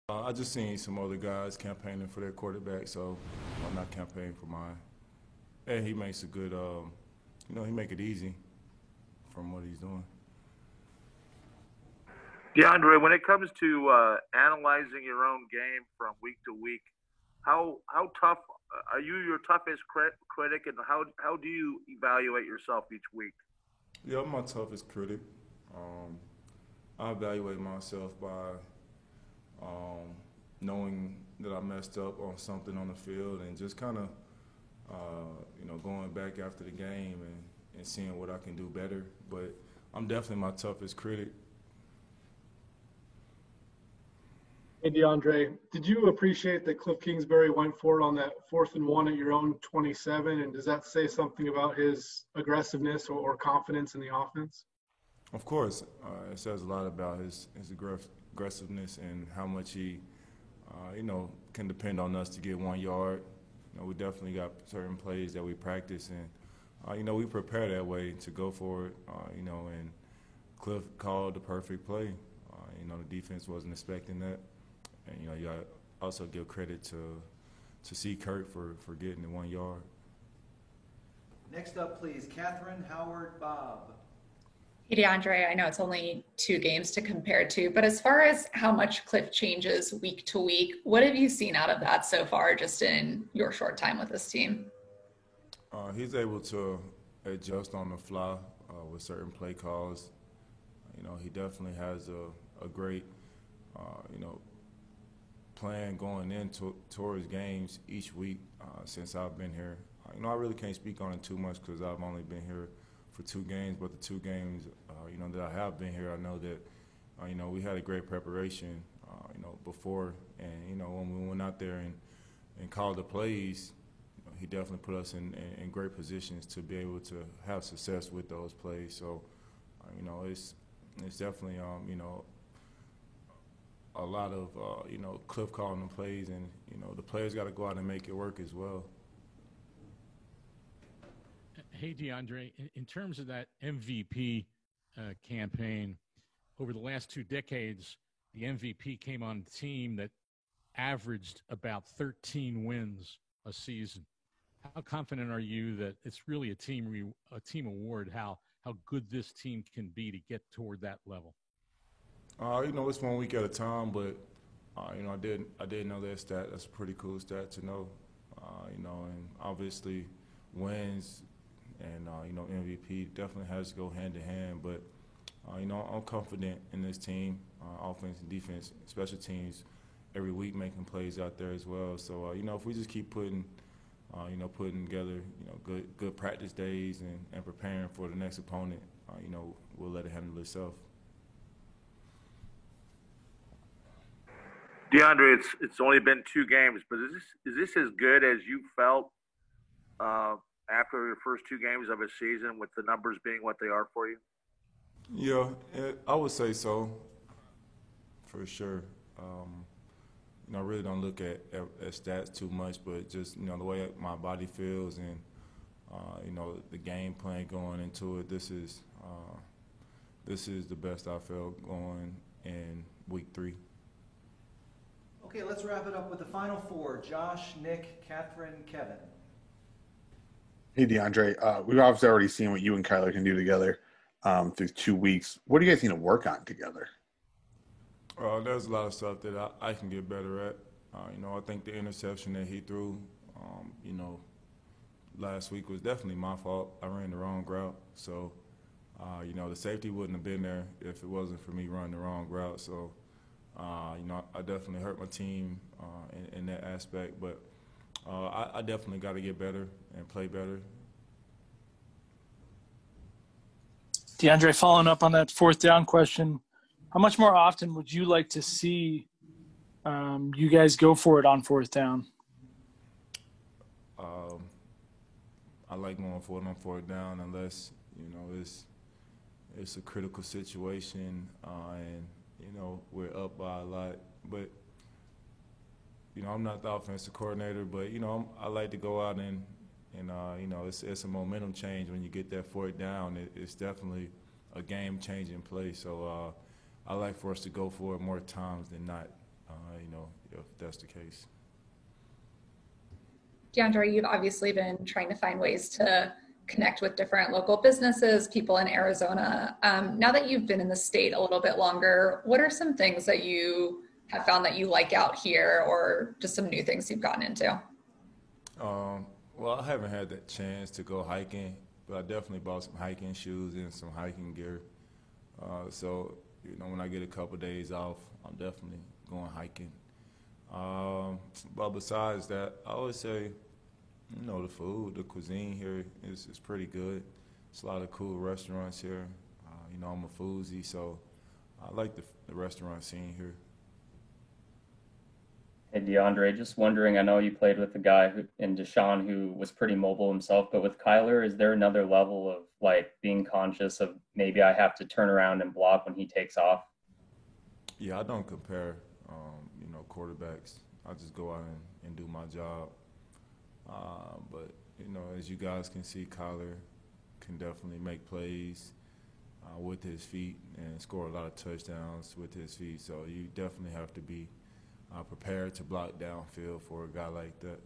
I just seen some other guys campaigning for their quarterback, so I'm not campaigning for mine. And he makes a good, he make it easy from what he's doing. DeAndre, when it comes to analyzing your own game from week to week, how tough are you your toughest critic, and how do you evaluate yourself each week? Yeah, I'm my toughest critic. Um, I evaluate myself by um, knowing that I messed up on something on the field and just kind of, going back after the game and seeing what I can do better. But I'm definitely my toughest critic. Hey DeAndre, did you appreciate that Cliff Kingsbury went for it on that 4th and 1 at your own 27? And does that say something about his aggressiveness or confidence in the offense? Of course, it says a lot about his aggressiveness and how much he, can depend on us to get 1 yard. We definitely got certain plays that we practice and, we prepare that way to go for it, and Cliff called the perfect play. The defense wasn't expecting that. And, you got to also give credit to C. Kirk for getting the 1 yard. Next up, please, Catherine Howard Bob. Hey, DeAndre, I know it's only 2 games to compare to, but as far as how much Cliff changes week to week, what have you seen out of that so far just in your short time with this team? He's able to adjust on the fly with certain play calls. He definitely has a great, plan going into towards games each week since I've been here. I really can't speak on it too much because I've only been here for 2 games, but the 2 games, that I have been here, I know that, we had a great preparation, before, and, when we went out there and called the plays, he definitely put us in great positions to be able to have success with those plays. So, it's definitely, a lot of, Cliff calling the plays, and, the players got to go out and make it work as well. Hey, DeAndre, in terms of that MVP campaign, over the last 2 decades, the MVP came on a team that averaged about 13 wins a season. How confident are you that it's really a team award, how good this team can be to get toward that level? It's 1 week at a time, but I did know that stat. That's a pretty cool stat to know. And obviously wins and MVP definitely has to go hand in hand. But I'm confident in this team, offense and defense, special teams, every week making plays out there as well. So if we just keep putting together good practice days and preparing for the next opponent, we'll let it handle itself. DeAndre, it's only been 2 games, but is this as good as you felt after your first 2 games of a season, with the numbers being what they are for you? Yeah, I would say so, for sure. I really don't look at stats too much, but just the way my body feels and the game plan going into it. This is the best I felt going in week 3. Okay, let's wrap it up with the final 4. Josh, Nick, Catherine, Kevin. Hey, DeAndre, we've obviously already seen what you and Kyler can do together through 2 weeks. What do you guys need to work on together? There's a lot of stuff that I can get better at. I think the interception that he threw, last week was definitely my fault. I ran the wrong route. So, the safety wouldn't have been there if it wasn't for me running the wrong route. So, I definitely hurt my team in that aspect. But I definitely got to get better and play better. DeAndre, following up on that 4th down question, how much more often would you like to see you guys go for it on 4th down? I like going for it on 4th down unless, it's a critical situation and, we're up by a lot. But, I'm not the offensive coordinator, but, I like to go out and it's a momentum change when you get that 4th down. It's definitely a game-changing play. So I like for us to go for it more times than not. if that's the case. DeAndre, you've obviously been trying to find ways to connect with different local businesses, people in Arizona. Now that you've been in the state a little bit longer, what are some things that you have found that you like out here, or just some new things you've gotten into? Well, I haven't had that chance to go hiking, but I definitely bought some hiking shoes and some hiking gear. So, when I get a couple days off, I'm definitely going hiking. But besides that, I always say, the food, the cuisine here is pretty good. There's a lot of cool restaurants here. I'm a foodie, so I like the restaurant scene here. Hey, DeAndre, just wondering, I know you played with a guy in Deshaun who was pretty mobile himself, but with Kyler, is there another level of being conscious of maybe I have to turn around and block when he takes off? Yeah, I don't compare, quarterbacks. I just go out and do my job. But, as you guys can see, Kyler can definitely make plays with his feet and score a lot of touchdowns with his feet. So you definitely have to be prepared to block downfield for a guy like that.